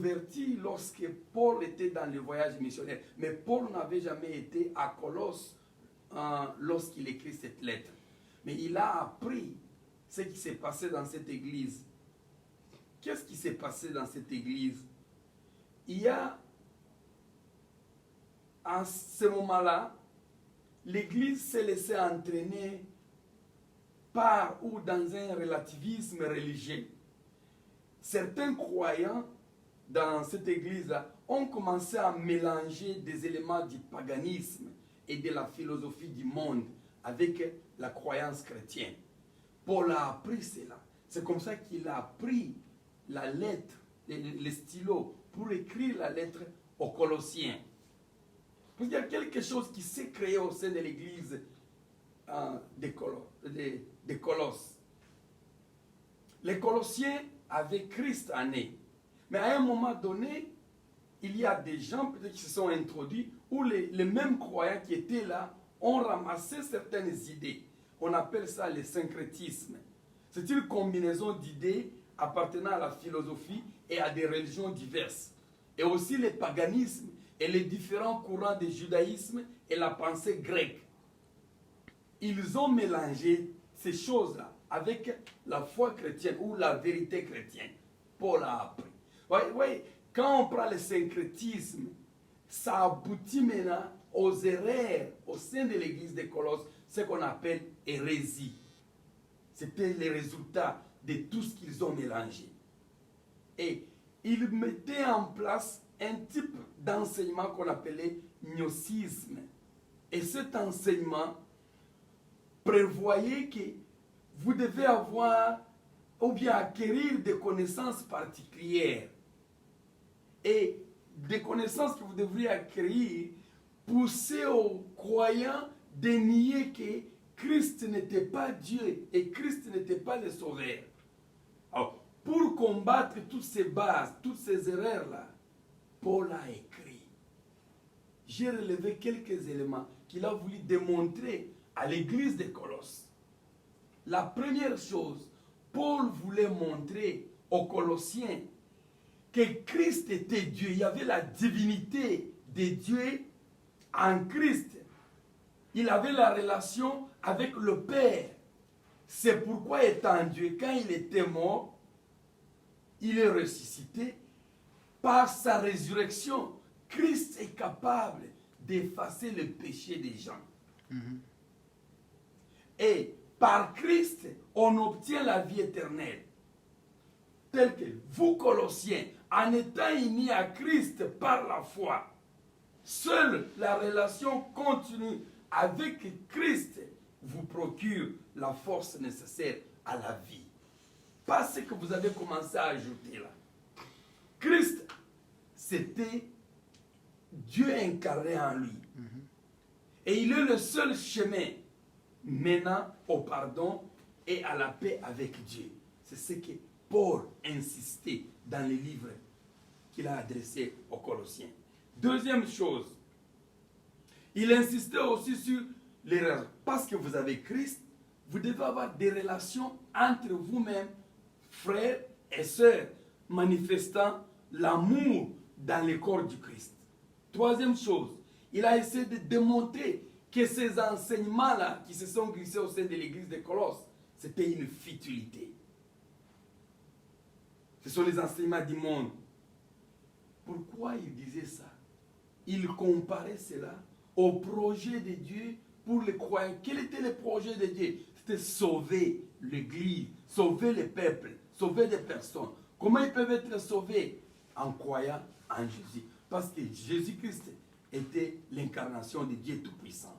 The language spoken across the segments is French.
subverti lorsque Paul était dans le voyage missionnaire. Mais Paul n'avait jamais été à Colosse lorsqu'il écrit cette lettre. Mais il a appris ce qui s'est passé dans cette église. Qu'est-ce qui s'est passé dans cette église? Il y a, à ce moment-là, l'église s'est laissée entraîner par ou dans un relativisme religieux. Certains croyants dans cette église-là ont commencé à mélanger des éléments du paganisme et de la philosophie du monde avec la croyance chrétienne. Paul a appris cela. C'est comme ça qu'il a pris la lettre, le stylo, pour écrire la lettre aux Colossiens. Parce qu'il y a quelque chose qui s'est créé au sein de l'église des Colosses. Les Colossiens avaient Christ en eux. Mais à un moment donné, il y a des gens peut-être qui se sont introduits où les mêmes croyants qui étaient là ont ramassé certaines idées. On appelle ça le syncrétisme. C'est une combinaison d'idées appartenant à la philosophie et à des religions diverses. Et aussi le paganisme et les différents courants du judaïsme et la pensée grecque. Ils ont mélangé ces choses-là avec la foi chrétienne ou la vérité chrétienne. Paul a appris. Oui, quand on prend le syncrétisme, ça aboutit maintenant aux erreurs au sein de l'église de Colosse, ce qu'on appelle hérésie. C'était le résultat de tout ce qu'ils ont mélangé. Et ils mettaient en place un type d'enseignement qu'on appelait gnosticisme. Et cet enseignement prévoyait que vous devez avoir ou bien acquérir des connaissances particulières. Et des connaissances que vous devriez acquérir poussaient aux croyants de nier que Christ n'était pas Dieu et Christ n'était pas le Sauveur. Alors, pour combattre toutes ces bases, toutes ces erreurs-là, Paul a écrit. J'ai relevé quelques éléments qu'il a voulu démontrer à l'église de Colosse. La première chose, Paul voulait montrer aux Colossiens que Christ était Dieu. Il y avait la divinité de Dieu en Christ. Il avait la relation avec le Père. C'est pourquoi, étant Dieu, quand il était mort, il est ressuscité. Par sa résurrection, Christ est capable d'effacer le péché des gens. Et par Christ, on obtient la vie éternelle. Tel que vous, Colossiens, en étant unis à Christ par la foi, seule la relation continue avec Christ vous procure la force nécessaire à la vie. Pas ce que vous avez commencé à ajouter là. Christ, c'était Dieu incarné en lui. Et il est le seul chemin menant au pardon et à la paix avec Dieu. C'est ce que Paul insistait dans les livres qu'il a adressés aux Colossiens. Deuxième chose, il insistait aussi sur les relations. Parce que vous avez Christ, vous devez avoir des relations entre vous-même, frères et sœurs, manifestant l'amour dans le corps du Christ. Troisième chose, il a essayé de démontrer que ces enseignements-là qui se sont glissés au sein de l'église de Colosse, c'était une futilité. Ce sont les enseignements du monde. Pourquoi il disait ça? Il comparait cela au projet de Dieu pour les croyants. Quel était le projet de Dieu? C'était sauver l'église, sauver le peuple, sauver des personnes. Comment ils peuvent être sauvés? En croyant en Jésus. Parce que Jésus-Christ était l'incarnation de Dieu Tout-Puissant.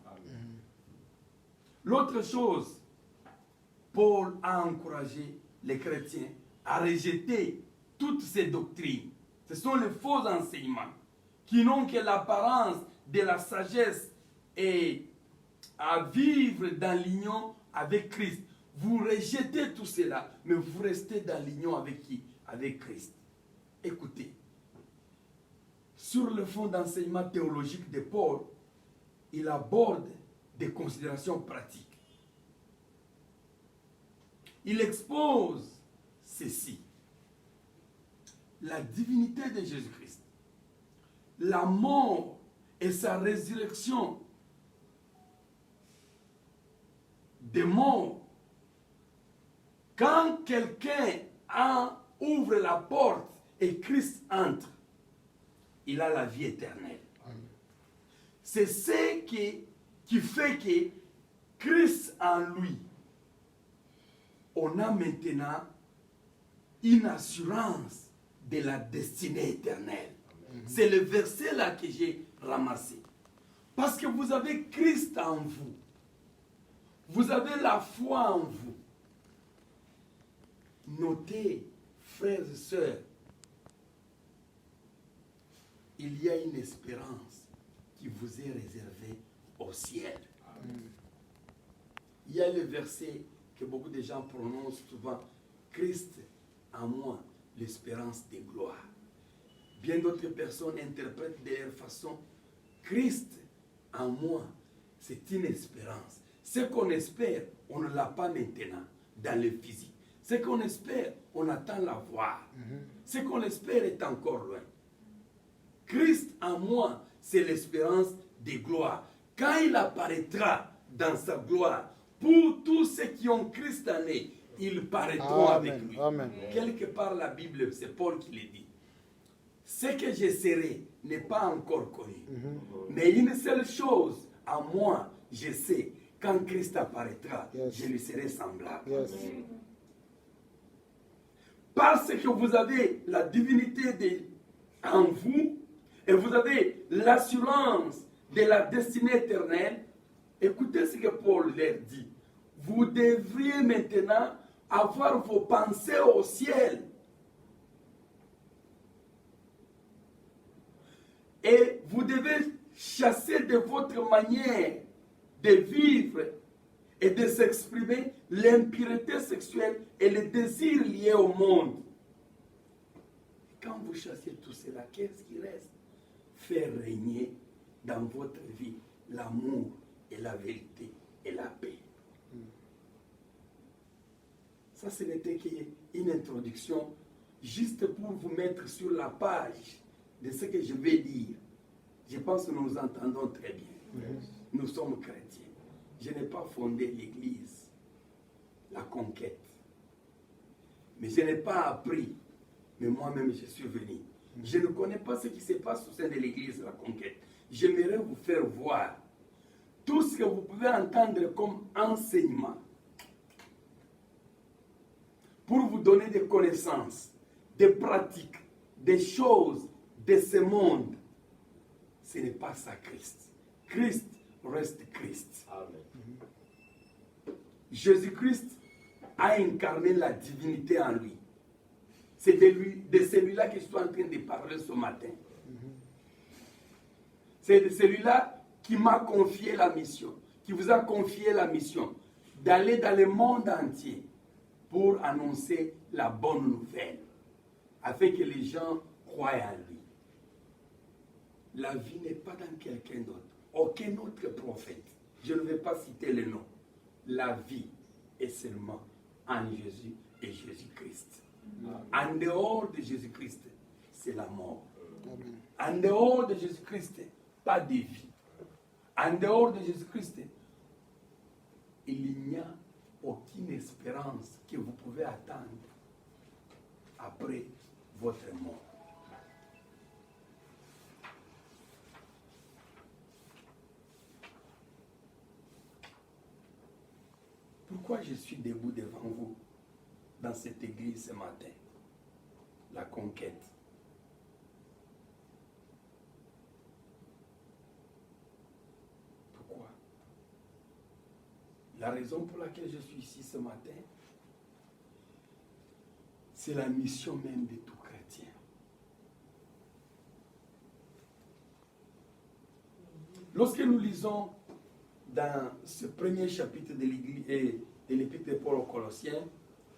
L'autre chose, Paul a encouragé les chrétiens à rejeter toutes ces doctrines. Ce sont les faux enseignements qui n'ont que l'apparence de la sagesse et à vivre dans l'union avec Christ. Vous rejetez tout cela, mais vous restez dans l'union avec qui? Avec Christ. Écoutez, sur le fond d'enseignement théologique de Paul, il aborde des considérations pratiques. Il expose ceci. la divinité de Jésus-Christ, la mort et sa résurrection des morts, quand quelqu'un ouvre la porte et Christ entre, il a la vie éternelle. C'est ce qui fait que Christ en lui, on a maintenant une assurance de la destinée éternelle. C'est le verset là que j'ai ramassé. Parce que vous avez Christ en vous. Vous avez la foi en vous. Notez, frères et sœurs, il y a une espérance qui vous est réservée au ciel. Amen. Il y a le verset que beaucoup de gens prononcent souvent, Christ en moi, l'espérance de gloire. Bien d'autres personnes interprètent de leur façon, Christ en moi, c'est une espérance. Ce qu'on espère, on ne l'a pas maintenant dans le physique. Ce qu'on espère, on attend la voir. Ce qu'on espère est encore loin. Christ en moi, c'est l'espérance de gloire. Quand il apparaîtra dans sa gloire, pour tous ceux qui ont Christ en eux, ils paraîtront avec lui. Amen. Quelque part, la Bible, c'est Paul qui le dit. Ce que je serai n'est pas encore connu. Mais une seule chose, à moi, je sais, quand Christ apparaîtra, je lui serai semblable. Parce que vous avez la divinité en vous, et vous avez l'assurance de la destinée éternelle, écoutez ce que Paul leur dit. Vous devriez maintenant avoir vos pensées au ciel. Et vous devez chasser de votre manière de vivre et de s'exprimer l'impureté sexuelle et le désir lié au monde. Quand vous chassez tout cela, qu'est-ce qui reste? Faire régner dans votre vie l'amour et la vérité et la paix. Ça, ce n'était qu'une introduction juste pour vous mettre sur la page de ce que je vais dire. Je pense que nous nous entendons très bien. Nous sommes chrétiens. Je n'ai pas fondé l'Église, la conquête. Mais je n'ai pas appris. Mais moi-même, je suis venu. Je ne connais pas ce qui se passe au sein de l'Église, la conquête. J'aimerais vous faire voir tout ce que vous pouvez entendre comme enseignement pour vous donner des connaissances, des pratiques, des choses de ce monde. Ce n'est pas ça Christ. Christ reste Christ. Amen. Jésus-Christ a incarné la divinité en lui. C'est de celui-là que je suis en train de parler ce matin. C'est de celui-là qui m'a confié la mission, qui vous a confié la mission d'aller dans le monde entier pour annoncer la bonne nouvelle, afin que les gens croient en lui. La vie n'est pas dans quelqu'un d'autre, aucun autre prophète. Je ne vais pas citer le nom. La vie est seulement en Jésus et Jésus-Christ. En dehors de Jésus-Christ, c'est la mort. En dehors de Jésus-Christ, pas de vie. En dehors de Jésus-Christ, il n'y a aucune espérance que vous pouvez attendre après votre mort. Pourquoi je suis debout devant vous dans cette église ce matin? La conquête. Pourquoi? La raison pour laquelle je suis ici ce matin, c'est la mission même de tout chrétien. Lorsque nous lisons dans ce premier chapitre de l'Église et de l'Épître de Paul aux Colossiens,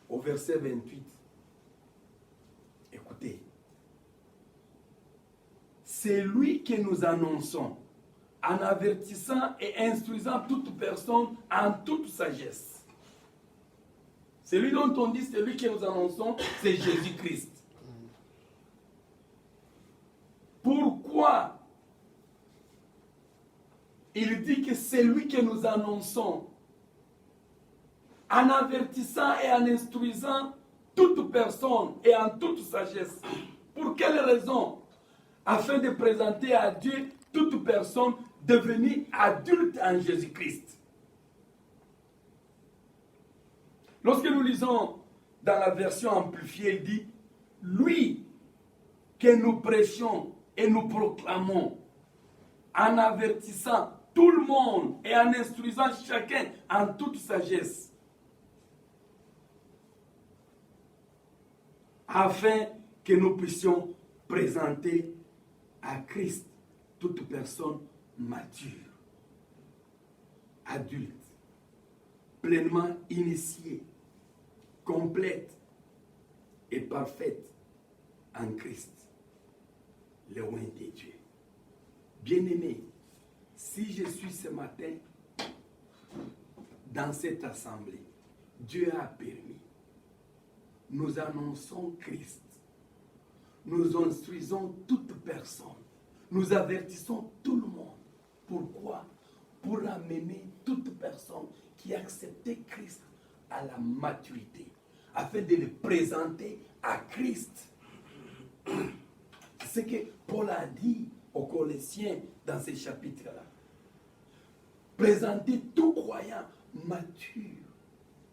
au verset 28, écoutez, c'est lui que nous annonçons en avertissant et instruisant toute personne en toute sagesse. Celui dont on dit c'est lui que nous annonçons, c'est Jésus-Christ. il dit que c'est lui que nous annonçons, en avertissant et en instruisant toute personne et en toute sagesse. Pour quelle raison? Afin de présenter à Dieu toute personne devenue adulte en Jésus-Christ. Lorsque nous lisons dans la version amplifiée, il dit, lui que nous prêchons et nous proclamons, en avertissant tout le monde et en instruisant chacun en toute sagesse, afin que nous puissions présenter à Christ toute personne mature, adulte, pleinement initiée, complète et parfaite en Christ, le roi de Dieu. Bien-aimé, si je suis ce matin dans cette assemblée, Dieu a permis. Nous annonçons Christ. Nous instruisons toute personne. Nous avertissons tout le monde. Pourquoi? Pour amener toute personne qui a accepté Christ à la maturité, afin de le présenter à Christ. C'est ce que Paul a dit aux Colossiens dans ces chapitres-là. Présenter tout croyant mature.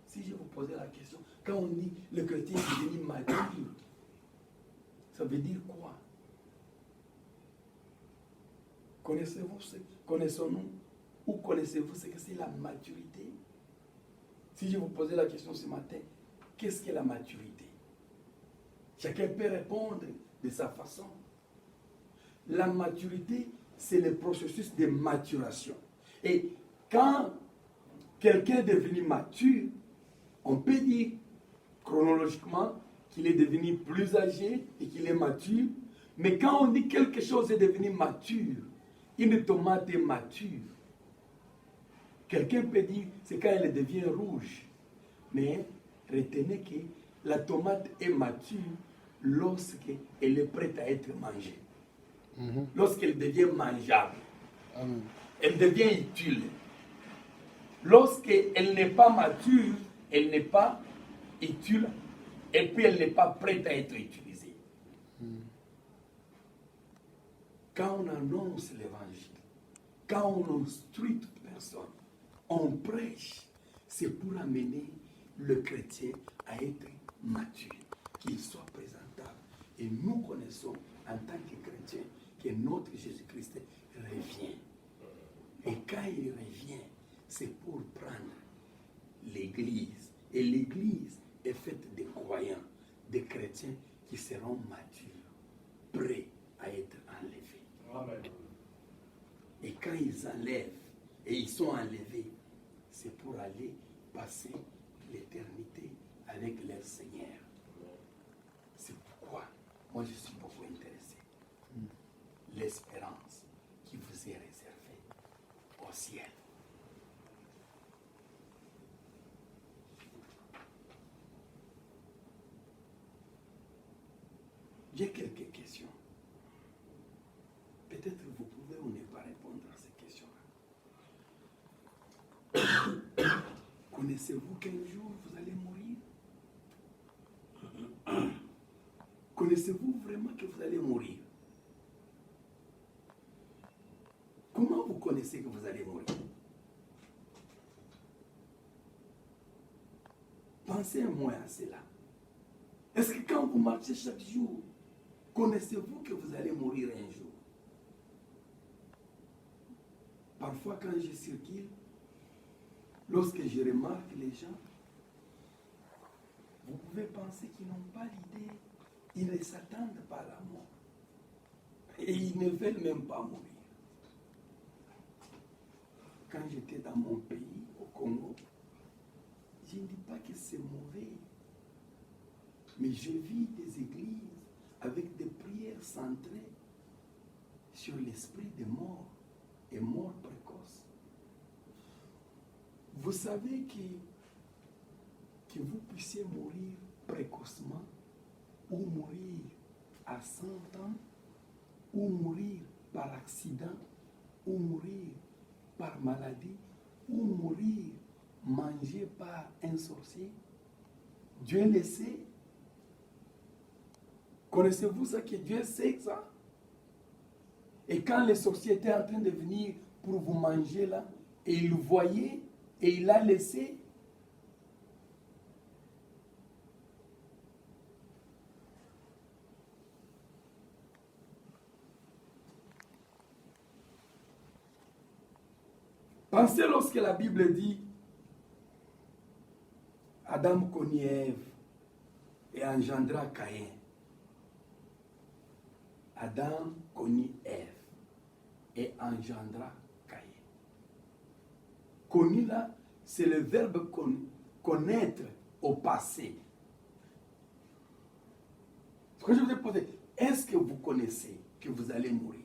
Si je vous posais la question, quand on dit le chrétien est devenu mature, ça veut dire quoi? Connaissons-nous ou connaissez-vous ce que c'est la maturité? Si je vous posais la question ce matin, qu'est-ce qu'est la maturité? Chacun peut répondre de sa façon. La maturité, c'est le processus de maturation. Et quand quelqu'un est devenu mature, on peut dire chronologiquement qu'il est devenu plus âgé et qu'il est mature. Mais quand on dit quelque chose est devenu mature, une tomate est mature. Quelqu'un peut dire c'est quand elle devient rouge. Mais retenez que la tomate est mature lorsqu'elle est prête à être mangée. Lorsqu'elle devient mangeable. Elle devient utile. Lorsqu'elle n'est pas mature, elle n'est pas utile et puis elle n'est pas prête à être utilisée. Quand on annonce l'évangile, quand on instruit toute personne, on prêche, c'est pour amener le chrétien à être mature, qu'il soit présentable. Et nous connaissons en tant que chrétiens que notre Jésus-Christ revient. Et quand il revient, c'est pour prendre l'Église. Et l'Église est faite de croyants, de chrétiens qui seront matures, prêts à être enlevés. Amen. Et quand ils enlèvent, et ils sont enlevés, c'est pour aller passer l'éternité avec leur Seigneur. C'est pourquoi moi je suis beaucoup intéressé. L'espérance qui vous est réservée au ciel. J'ai quelques questions. Peut-être vous pouvez ou ne pas répondre à ces questions-là. Connaissez-vous qu'un jour vous allez mourir? Connaissez-vous vraiment que vous allez mourir? Comment vous connaissez que vous allez mourir? Pensez un moins à cela. Est-ce que quand vous marchez chaque jour, connaissez-vous que vous allez mourir un jour? Parfois, quand je circule, lorsque je remarque les gens, vous pouvez penser qu'ils n'ont pas l'idée, ils ne s'attendent pas à la mort. Et ils ne veulent même pas mourir. Quand j'étais dans mon pays, au Congo, je ne dis pas que c'est mauvais, mais je vis des églises avec des prières centrées sur l'esprit de mort et mort précoce. Vous savez que vous puissiez mourir précocement ou mourir à 100 ans ou mourir par accident ou mourir par maladie ou mourir mangé par un sorcier? Dieu le sait. Connaissez-vous ça que Dieu sait ça? Et quand les sorciers étaient en train de venir pour vous manger là, et il le voyait, et il l'a laissé. Pensez lorsque la Bible dit Adam connut Ève et engendra Caïn. Adam connut Ève et engendra Caïn. Connu là, c'est le verbe connaître au passé. Ce que je vous ai posé, est-ce que vous connaissez que vous allez mourir?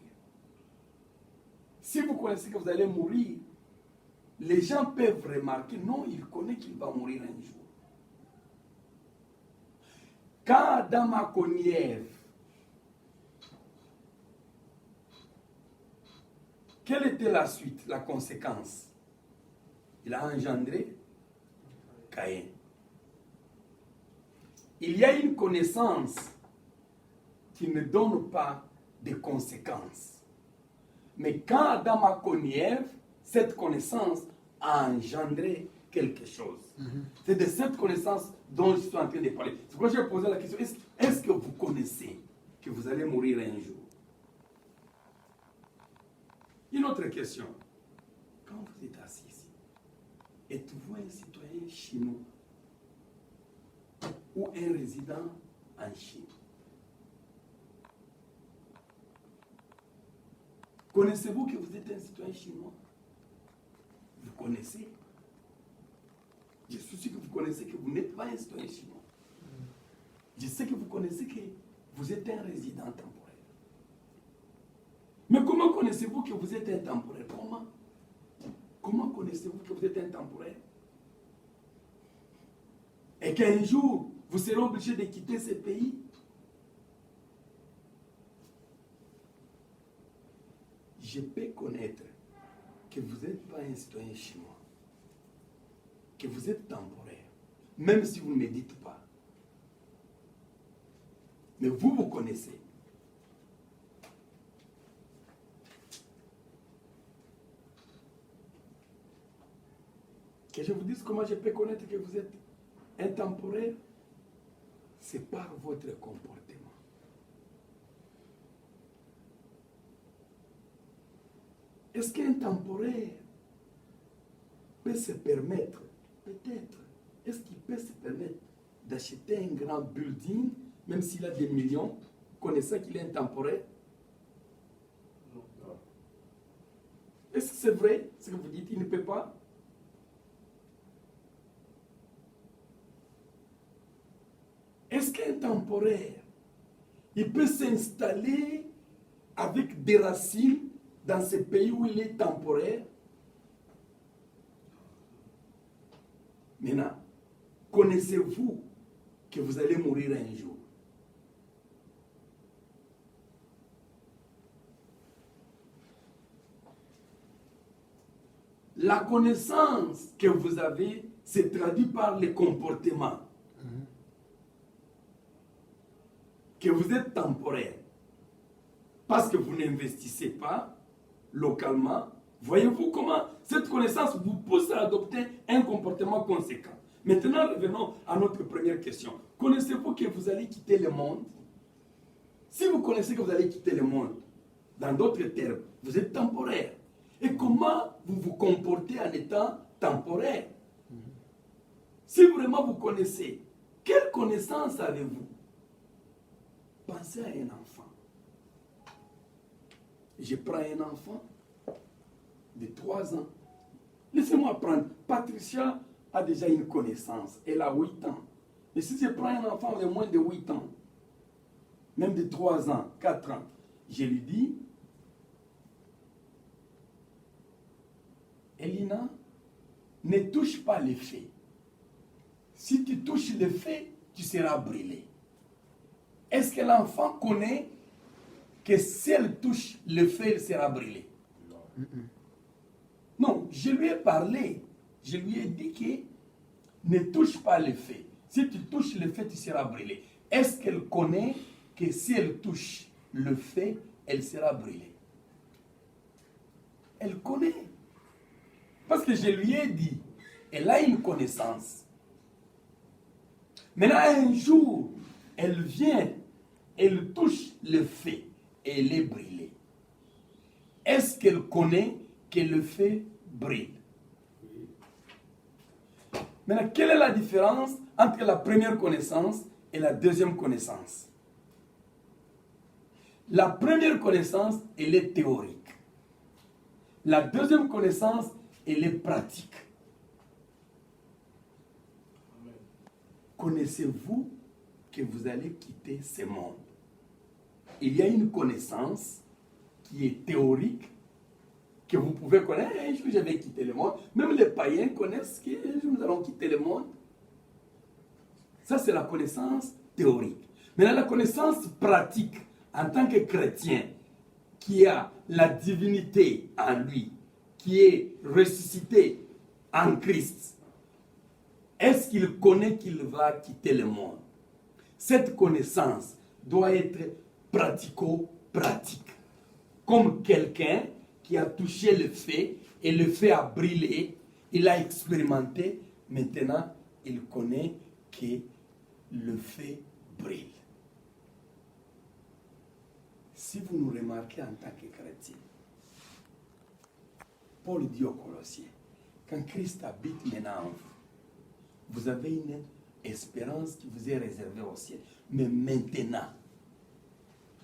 Si vous connaissez que vous allez mourir, les gens peuvent remarquer, non, il connaît qu'il va mourir un jour. Quand Adam a connu Ève, quelle était la suite, la conséquence? Il a engendré Caïn. Il y a une connaissance qui ne donne pas de conséquences. Mais quand Adam a connu Ève, cette connaissance a engendré quelque chose. C'est de cette connaissance dont je suis en train de parler. C'est pourquoi j'ai posé la question, est-ce que vous connaissez que vous allez mourir un jour? Une autre question. Quand vous êtes assis ici, êtes-vous un citoyen chinois ou un résident en Chine? Connaissez-vous que vous êtes un citoyen chinois? Vous connaissez? Je suis sûr que vous connaissez que vous n'êtes pas un citoyen chinois. Je sais que vous connaissez que vous êtes un résident temporaire. Mais comment connaissez-vous que vous êtes un temporaire? Comment connaissez-vous que vous êtes un temporaire? Et qu'un jour, vous serez obligé de quitter ce pays? Je peux connaître que vous n'êtes pas un citoyen chinois, que vous êtes temporaire, même si vous ne me dites pas. Mais vous connaissez. Que je vous dise comment je peux connaître que vous êtes intemporaire, c'est par votre comportement. Est-ce qu'un temporaire peut se permettre, peut-être, est-ce qu'il peut se permettre d'acheter un grand building, même s'il a des millions, connaissant qu'il est intemporaire? Est-ce que c'est vrai ce que vous dites? Il ne peut pas? Est-ce qu'un temporaire, il peut s'installer avec des racines dans ce pays où il est temporaire? Maintenant, connaissez-vous que vous allez mourir un jour? La connaissance que vous avez se traduit par les comportements. Que vous êtes temporaire. Parce que vous n'investissez pas localement. Voyez-vous comment cette connaissance vous pousse à adopter un comportement conséquent. Maintenant, revenons à notre première question. Connaissez-vous que vous allez quitter le monde? Si vous connaissez que vous allez quitter le monde, dans d'autres termes, vous êtes temporaire. Et comment vous vous comportez en étant temporaire? Si vraiment vous connaissez, quelle connaissance avez-vous? Pensez à un enfant. Je prends un enfant de 3 ans. Laissez-moi prendre. Patricia a déjà une connaissance. Elle a 8 ans. Mais si je prends un enfant de moins de 8 ans, même de 3 ans, 4 ans, je lui dis, Elina, ne touche pas les faits. Si tu touches les faits, tu seras brûlé. Est-ce que l'enfant connaît que si elle touche le feu, elle sera brûlée? Non. je lui ai parlé. Je lui ai dit que ne touche pas le feu. Si tu touches le feu, tu seras brûlé. Est-ce qu'elle connaît que si elle touche le feu, elle sera brûlée? Elle connaît. Parce que je lui ai dit, elle a une connaissance. Maintenant, un jour, elle vient, elle touche le feu et elle est brûlée. Est-ce qu'elle connaît que le feu brûle? Maintenant, quelle est la différence entre la première connaissance et la deuxième connaissance? La première connaissance, elle est théorique. La deuxième connaissance, elle est pratique. Connaissez-vous que vous allez quitter ce monde? Il y a une connaissance qui est théorique, que vous pouvez connaître. Un jour, je vais quitter le monde. Même les païens connaissent que nous allons quitter le monde. Ça, c'est la connaissance théorique. Maintenant, la connaissance pratique, en tant que chrétien, qui a la divinité en lui, qui est ressuscité en Christ, est-ce qu'il connaît qu'il va quitter le monde? Cette connaissance doit être pratico-pratique. Comme quelqu'un qui a touché le feu et le feu a brûlé, il a expérimenté, maintenant il connaît que le feu brûle. Si vous nous remarquez en tant que chrétien, Paul dit aux Colossiens, quand Christ habite maintenant en vous, vous avez une espérance qui vous est réservée au ciel. Mais maintenant,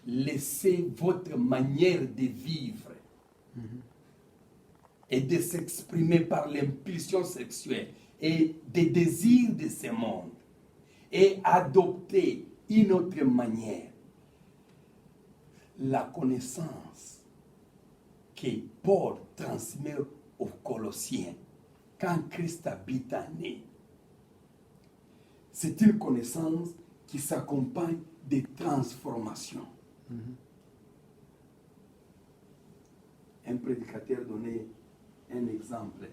laissez votre manière de vivre et de s'exprimer par l'impulsion sexuelle et des désirs de ce monde et adopter une autre manière. La connaissance que Paul transmet aux Colossiens quand Christ habite en eux, c'est une connaissance qui s'accompagne de transformations. Un prédicateur donnait un exemple.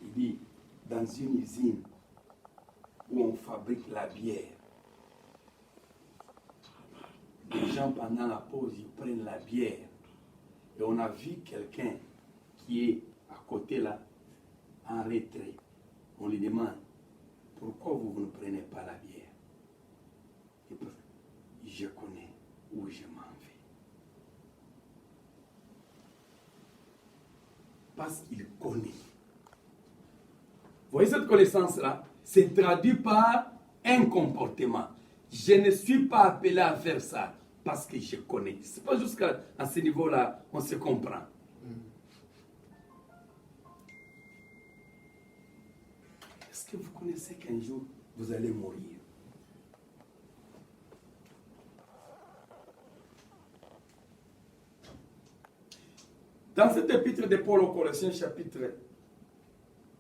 Il dit, dans une usine où on fabrique la bière, les gens pendant la pause, ils prennent la bière. Et on a vu quelqu'un qui est à côté là, en retrait. On lui demande, pourquoi vous ne prenez pas la bière? Et puis, je connais où je m'en vais. Parce qu'il connaît. Vous voyez cette connaissance-là? C'est traduit par un comportement. Je ne suis pas appelé à faire ça parce que je connais. Ce n'est pas jusqu'à ce niveau-là on se comprend. Est-ce que vous connaissez qu'un jour vous allez mourir? Dans cet épître de Paul aux Colossiens, chapitre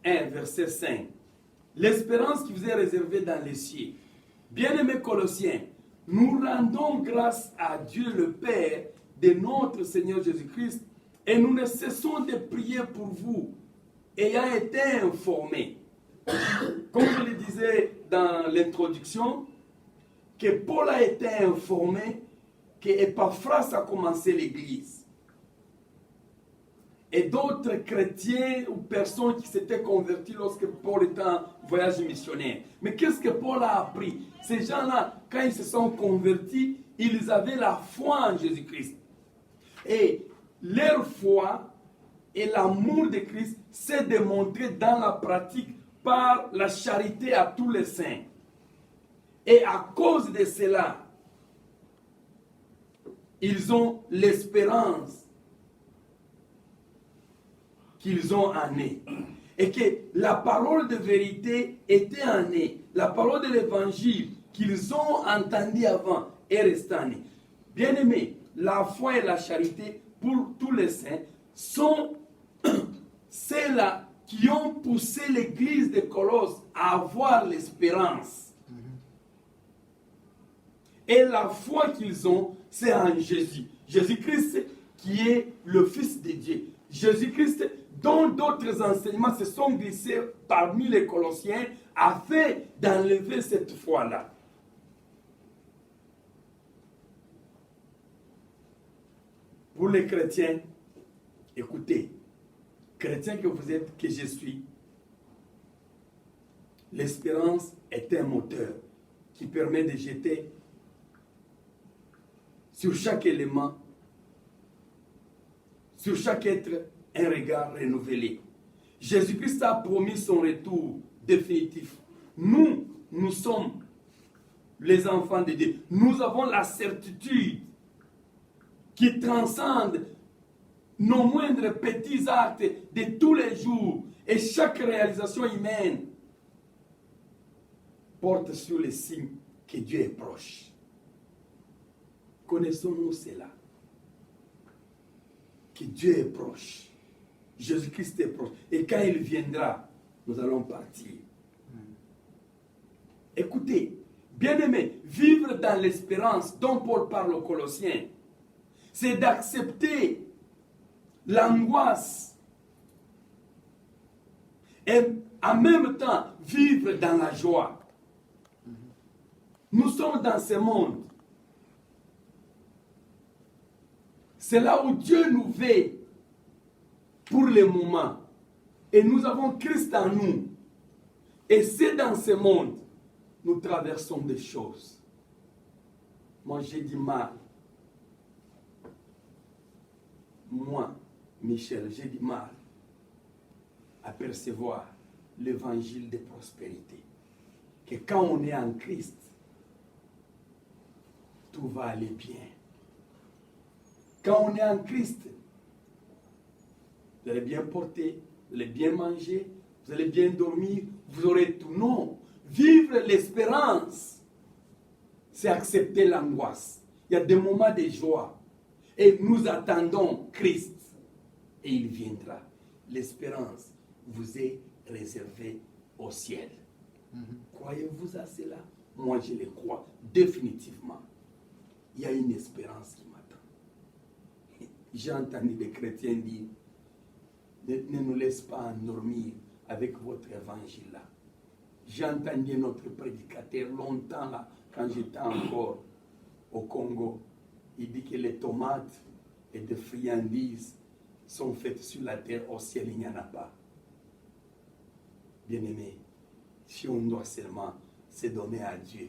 1, verset 5, l'espérance qui vous est réservée dans les cieux. Bien-aimés Colossiens, nous rendons grâce à Dieu le Père de notre Seigneur Jésus-Christ et nous ne cessons de prier pour vous, ayant été informés, comme je le disais dans l'introduction, que Paul a été informé que Epaphras a commencé l'Église. Et d'autres chrétiens ou personnes qui s'étaient convertis lorsque Paul était en voyage missionnaire. Mais qu'est-ce que Paul a appris? Ces gens-là, quand ils se sont convertis, ils avaient la foi en Jésus-Christ. Et leur foi et l'amour de Christ s'est démontré dans la pratique par la charité à tous les saints. Et à cause de cela, ils ont l'espérance qu'ils ont en eux. Et que la parole de vérité était en eux. La parole de l'évangile qu'ils ont entendu avant est restée en eux. Bien-aimés, la foi et la charité pour tous les saints sont ceux-là qui ont poussé l'église de Colosse à avoir l'espérance. Et la foi qu'ils ont, c'est en Jésus. Jésus-Christ qui est le Fils de Dieu. Jésus-Christ, dont d'autres enseignements se sont glissés parmi les Colossiens, a fait d'enlever cette foi-là. Pour les chrétiens, écoutez, chrétien que vous êtes, que je suis, l'espérance est un moteur qui permet de jeter sur chaque élément, sur chaque être, un regard renouvelé. Jésus-Christ a promis son retour définitif. Nous sommes les enfants de Dieu. Nous avons la certitude qui transcende nos moindres petits actes de tous les jours. Et chaque réalisation humaine porte sur le signe que Dieu est proche. Connaissons-nous cela? Que Dieu est proche. Jésus-Christ est proche. Et quand il viendra, nous allons partir. Écoutez, bien-aimés, vivre dans l'espérance dont Paul parle aux Colossiens, c'est d'accepter l'angoisse et en même temps vivre dans la joie. Nous sommes dans ce monde. C'est là où Dieu nous veut pour le moment. Et nous avons Christ en nous. Et c'est dans ce monde, nous traversons des choses. Moi, j'ai du mal. Moi, Michel, j'ai du mal à percevoir l'évangile de prospérité. Que quand on est en Christ, tout va aller bien. Quand on est en Christ, vous allez bien porter, vous allez bien manger, vous allez bien dormir, vous aurez tout. Non, vivre l'espérance, c'est accepter l'angoisse. Il y a des moments de joie. Et nous attendons Christ. Et il viendra. L'espérance vous est réservée au ciel. Croyez-vous à cela? Moi, je le crois définitivement. Il y a une espérance qui m'attend. J'ai entendu des chrétiens dire, ne nous laisse pas endormir avec votre évangile-là. J'ai entendu notre prédicateur longtemps là, quand j'étais encore au Congo. Il dit que les tomates et des friandises sont faites sur la terre, au ciel il n'y en a pas. Bien-aimé, si on doit seulement se donner à Dieu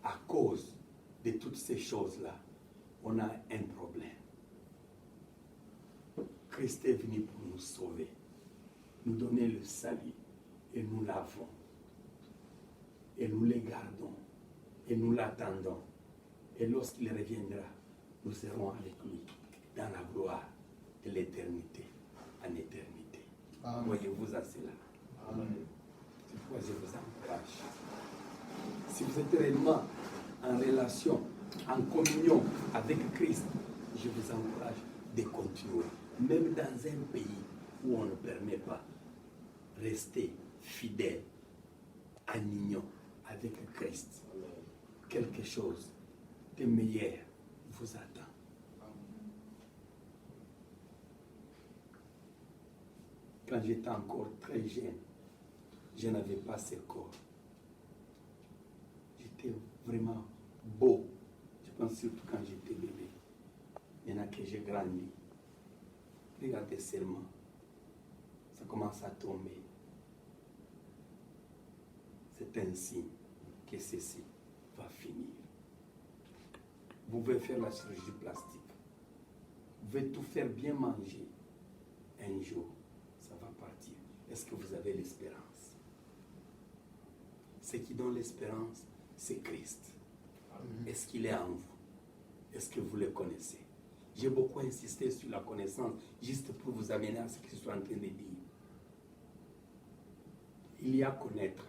à cause de toutes ces choses-là, on a un problème. Christ est venu pour nous sauver, nous donner le salut, et nous l'avons. Et nous le gardons, et nous l'attendons. Et lorsqu'il reviendra, nous serons avec lui dans la gloire de l'éternité, en éternité. Voyez-vous à cela? Amen. C'est pourquoi je vous encourage. Si vous êtes réellement en relation, en communion avec Christ, je vous encourage de continuer. Même dans un pays où on ne permet pas, rester fidèle, en union avec Christ. Quelque chose de meilleur vous attend. Quand j'étais encore très jeune, je n'avais pas ce corps. J'étais vraiment beau. Je pense surtout quand j'étais bébé. Maintenant que j'ai grandi, regardez seulement, ça commence à tomber. C'est un signe que ceci va finir. Vous pouvez faire la chirurgie plastique. Vous pouvez tout faire bien manger. Un jour, ça va partir. Est-ce que vous avez l'espérance? Ce qui donne l'espérance, c'est Christ. Est-ce qu'il est en vous? Est-ce que vous le connaissez? J'ai beaucoup insisté sur la connaissance, juste pour vous amener à ce que je suis en train de dire. Il y a connaître.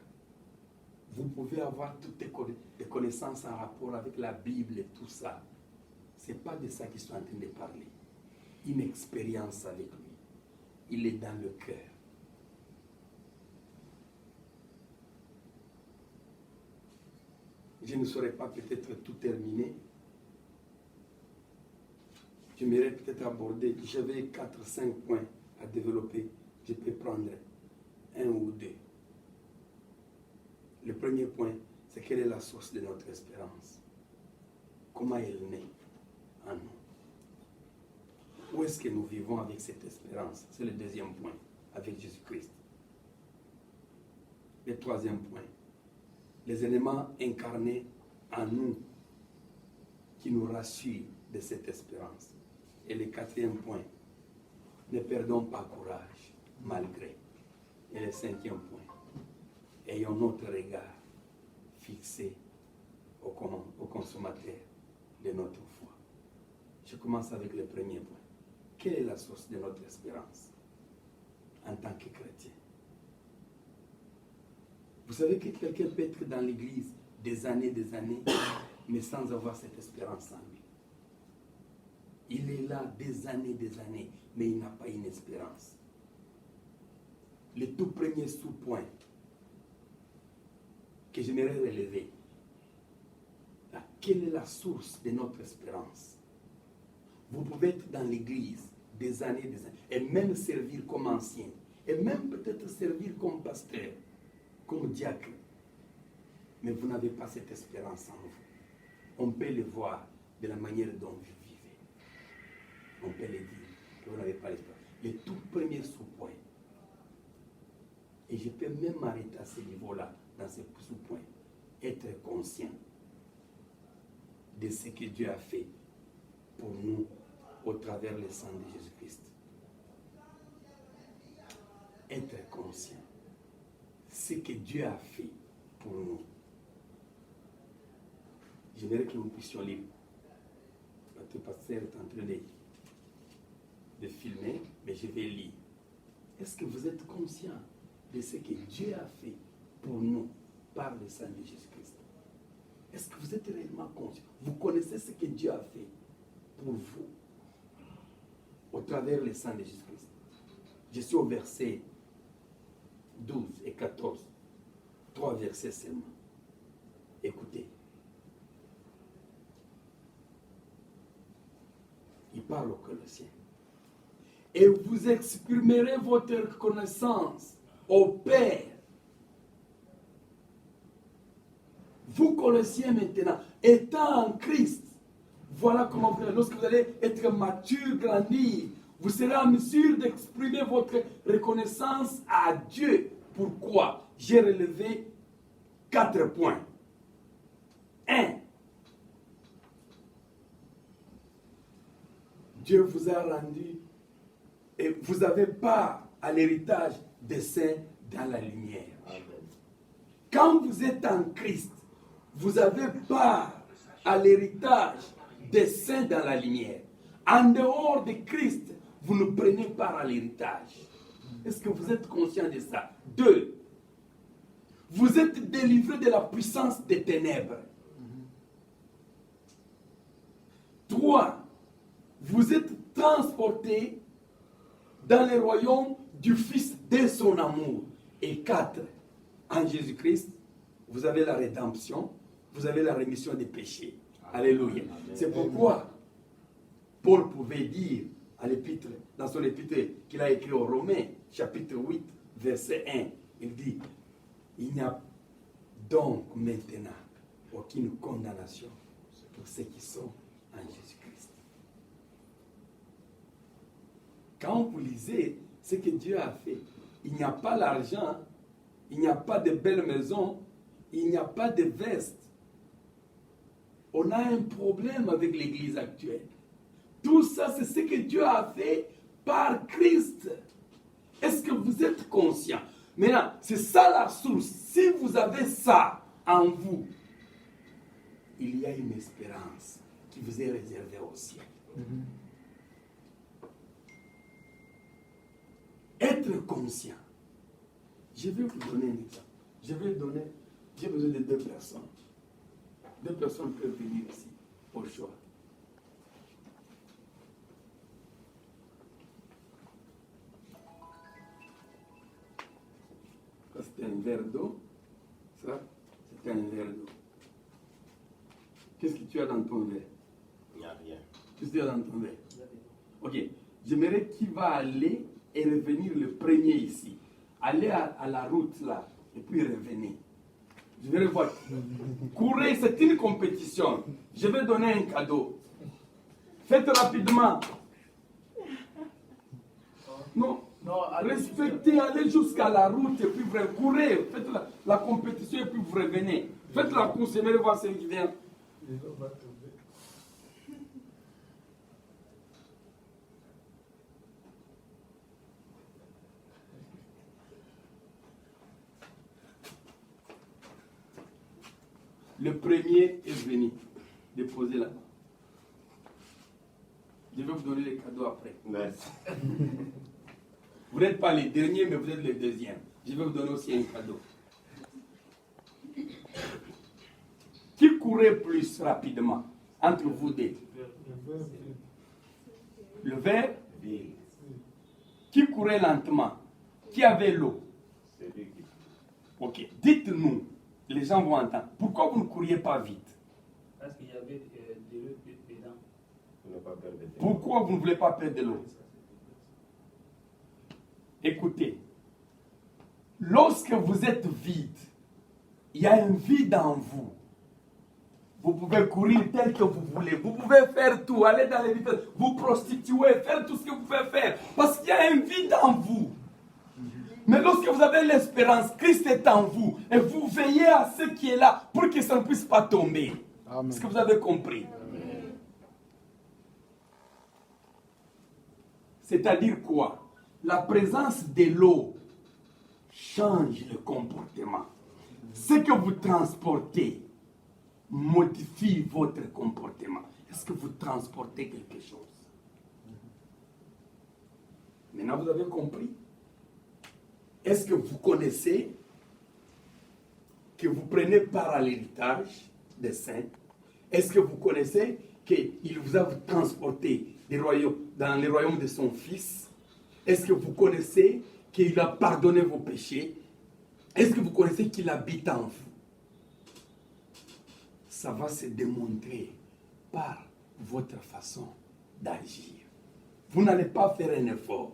Vous pouvez avoir toutes les connaissances en rapport avec la Bible et tout ça. Ce n'est pas de ça qu'ils sont en train de parler. Une expérience avec lui. Il est dans le cœur. Je ne saurais pas peut-être tout terminer. J'aimerais peut-être aborder, j'avais 4-5 points à développer, je peux prendre un ou deux. Le premier point, c'est quelle est la source de notre espérance? Comment elle naît en nous? Où est-ce que nous vivons avec cette espérance? C'est le deuxième point, avec Jésus-Christ. Le troisième point, les éléments incarnés en nous qui nous rassurent de cette espérance. Et le quatrième point, ne perdons pas courage malgré. Et le cinquième point, ayons notre regard fixé au consommateur de notre foi. Je commence avec le premier point. Quelle est la source de notre espérance en tant que chrétien? Vous savez que quelqu'un peut être dans l'église des années, mais sans avoir cette espérance en lui. Il est là des années, mais il n'a pas une espérance. Le tout premier sous-point que j'aimerais relever, quelle est la source de notre espérance? Vous pouvez être dans l'église des années, et même servir comme ancien, et même peut-être servir comme pasteur, comme diacre, mais vous n'avez pas cette espérance en vous. On peut le voir de la manière dont vous vivez. On peut le dire que vous n'avez pas l'espérance. Le tout premier sous-point, et je peux même m'arrêter à ce niveau-là, dans ce sous-point, être conscient de ce que Dieu a fait pour nous au travers le sang de Jésus-Christ. Être conscient de ce que Dieu a fait pour nous. J'aimerais que nous puissions lire. Notre pasteur est en train de filmer, mais je vais lire. Est-ce que vous êtes conscient de ce que Dieu a fait pour nous par le sang de Jésus-Christ? Est-ce que vous êtes réellement conscient? Vous connaissez ce que Dieu a fait pour vous au travers le sang de Jésus-Christ? Je suis au verset 12 et 14. 3 versets seulement. Écoutez. Il parle aux Colossiens. Et vous exprimerez votre reconnaissance au Père. Vous, Colossiens, maintenant, étant en Christ, voilà comment vous, lorsque vous allez être mature, grandir, vous serez en mesure d'exprimer votre reconnaissance à Dieu. Pourquoi? J'ai relevé 4 points. 1. Dieu vous a rendu et vous avez part à l'héritage des saints dans la lumière. Amen. Quand vous êtes en Christ, vous avez part à l'héritage des saints dans la lumière. En dehors de Christ, vous ne prenez part à l'héritage. Est-ce que vous êtes conscient de ça? 2. Vous êtes délivré de la puissance des ténèbres. 3. Vous êtes transporté dans le royaume du Fils de son amour. Et 4. En Jésus-Christ, vous avez la rédemption, vous avez la rémission des péchés. Alléluia. C'est pourquoi Paul pouvait dire à l'épître, dans son épître qu'il a écrit aux Romains, chapitre 8, verset 1, il dit, il n'y a donc maintenant aucune condamnation pour ceux qui sont en Jésus-Christ. Quand vous lisez ce que Dieu a fait, il n'y a pas l'argent, il n'y a pas de belles maisons, il n'y a pas de vestes. On a un problème avec l'Église actuelle. Tout ça, c'est ce que Dieu a fait par Christ. Est-ce que vous êtes conscient? Maintenant, c'est ça la source. Si vous avez ça en vous, il y a une espérance qui vous est réservée au ciel. Être conscient. Je vais vous donner un exemple. J'ai besoin de 2 personnes. 2 personnes peuvent venir ici, au choix. Ça, c'est un verre d'eau. Ça, c'est un verre d'eau. Qu'est-ce que tu as dans ton verre? Il n'y a rien. Qu'est-ce que tu as dans ton verre? Ok. J'aimerais qui va aller et revenir le premier ici. Allez à la route là et puis revenez. Je vais revoir. Courez, c'est une compétition. Je vais donner un cadeau. Faites rapidement. Non, respectez, allez jusqu'à la route et puis vous courez. Faites la compétition et puis vous revenez. Faites la course et venez voir celui qui vient. Le premier est venu. Déposez là. Je vais vous donner les cadeaux après. Merci. Vous n'êtes pas les derniers, mais vous êtes les deuxièmes. Je vais vous donner aussi un cadeau. Qui courait plus rapidement entre vous deux? Le vert? Qui courait lentement? Qui avait l'eau? Ok, dites-nous, les gens vont entendre. Pourquoi vous ne couriez pas vite? Parce qu'il y avait de l'eau dedans. Pourquoi vous ne voulez pas perdre de l'eau? Écoutez, lorsque vous êtes vide, il y a un vide en vous. Vous pouvez courir tel que vous voulez. Vous pouvez faire tout, aller dans les vitesses, vous prostituer, faire tout ce que vous pouvez faire. Parce qu'il y a un vide en vous. Mais lorsque vous avez l'espérance, Christ est en vous. Et vous veillez à ce qui est là pour que ça ne puisse pas tomber. Amen. Est-ce que vous avez compris? Amen. C'est-à-dire quoi? La présence de l'eau change le comportement. Ce que vous transportez modifie votre comportement. Est-ce que vous transportez quelque chose? Maintenant, vous avez compris? Est-ce que vous connaissez que vous prenez part à l'héritage des saints? Est-ce que vous connaissez qu'il vous a transporté dans les royaumes de son Fils? Est-ce que vous connaissez qu'il a pardonné vos péchés? Est-ce que vous connaissez qu'il habite en vous? Ça va se démontrer par votre façon d'agir. Vous n'allez pas faire un effort.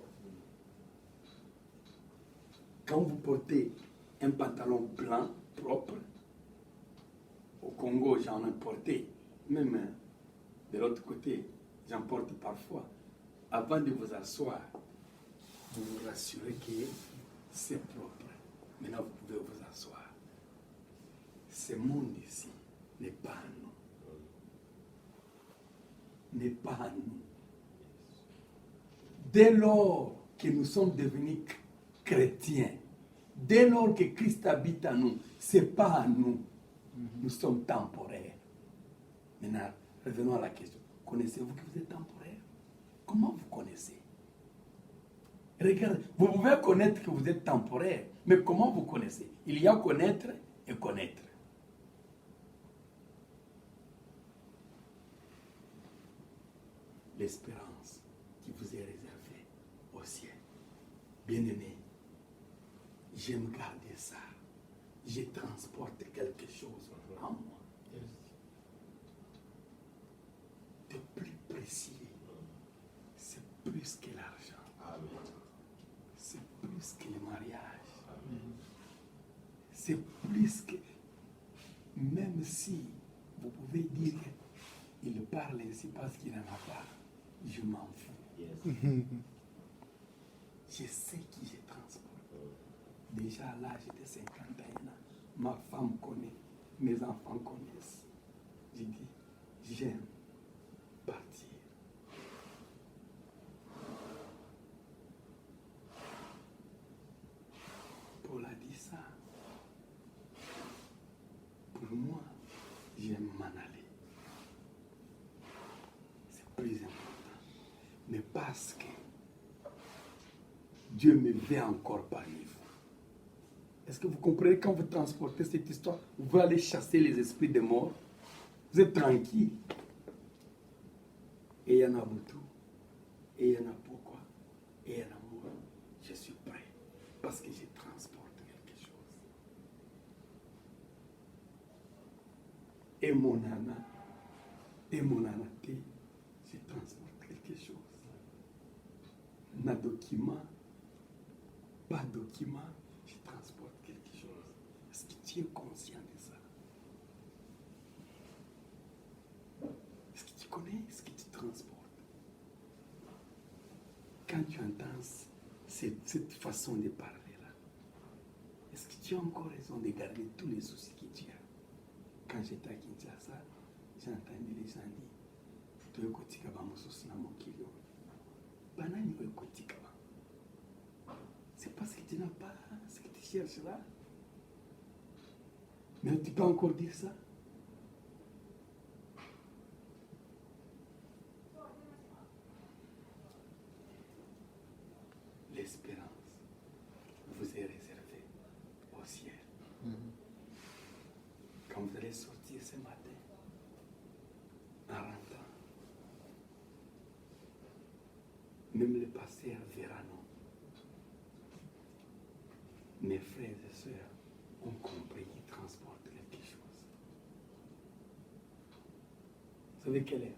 Quand vous portez un pantalon blanc, propre, au Congo, j'en ai porté, même de l'autre côté, j'en porte parfois. Avant de vous asseoir, vous vous rassurez que c'est propre. Maintenant, vous pouvez vous asseoir. Ce monde ici n'est pas à nous. N'est pas à nous. Dès lors que nous sommes devenus chrétiens, dès lors que Christ habite en nous, ce n'est pas à nous. Nous sommes temporaires. Maintenant, revenons à la question. Connaissez-vous que vous êtes temporaire? Comment vous connaissez? Regardez, vous pouvez connaître que vous êtes temporaire, mais comment vous connaissez? Il y a connaître et connaître. L'espérance qui vous est réservée au ciel. Bien-aimé, j'aime garder ça. Je transporte quelque chose en moi. De plus précieux. C'est plus que l'argent. C'est plus que le mariage. C'est plus que... Même si vous pouvez dire qu'il parle ainsi parce qu'il n'en a pas, je m'en fous. Je sais qui je transporte. Déjà à l'âge de 51 ans, ma femme connaît, mes enfants connaissent. J'ai dit, j'aime partir. Paul a dit ça. Pour moi, j'aime m'en aller. C'est plus important. Mais parce que Dieu me veut encore parmi vous. Est-ce que vous comprenez quand vous transportez cette histoire? Vous allez chasser les esprits des morts. Vous êtes tranquille. Et il y en a beaucoup. Et il y en a pourquoi. Et il y en a moi. Je suis prêt. Parce que je transporte quelque chose. Et mon âme, et mon âneté, je transporte quelque chose. Un document, pas de document, je transporte quelque chose. Est-ce que tu es conscient de ça? Est-ce que tu connais ce que tu transportes? Quand tu entends cette façon de parler-là, est-ce que tu as encore raison de garder tous les soucis que tu as? Quand j'étais à Kinshasa, j'ai entendu les gens dire Toyokotika Bamosos Namokilio. Banani Oyokotika. C'est parce que tu n'as pas ce que tu cherches là. Mais tu peux encore dire ça? L'espérance vous est réservée au ciel. Quand vous allez sortir ce matin, en rentrant, même le pasteur verra non. Mes frères et sœurs ont compris qu'ils transportent quelque chose. Vous savez quelle est?